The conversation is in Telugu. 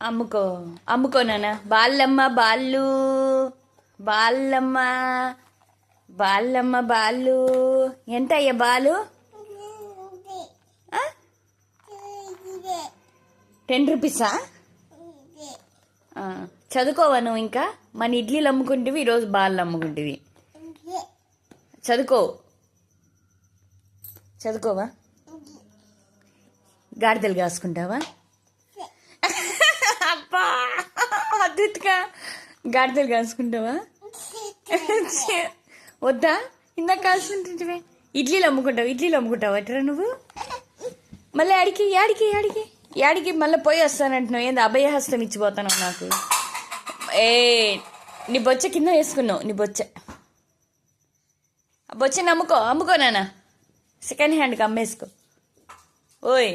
అమ్ముకో అమ్ముకో నాన్న బాళ్ళమ్మ బాళ్ళు బాళ్ళమ్మ బాళ్ళమ్మ బాళ్ళు ఎంత అయ్యా బాలు 10 రూపీసా చదువుకోవా నువ్వు ఇంకా మన ఇడ్లీలు అమ్ముకుంటేవి ఈరోజు బాళ్ళు అమ్ముకుంటేవి చదువుకోవా గాడిదలు కాసుకుంటావా అబ్బా అద్భుతగా గాడిదలు కాసుకుంటావా వద్దా ఇందాక కాసుకుంటుంటే ఇడ్లీలు అమ్ముకుంటావా ఎట్రా నువ్వు మళ్ళీ యాడికి మళ్ళీ పోయి వస్తానంటున్నావు ఏంది అభయహస్తం ఇచ్చిపోతాను నాకు నీ బొచ్చ కింద వేసుకున్నావు నీ బొచ్చని అమ్ముకో నాన్న సెకండ్ హ్యాండ్కి అమ్మేసుకో ఓయ్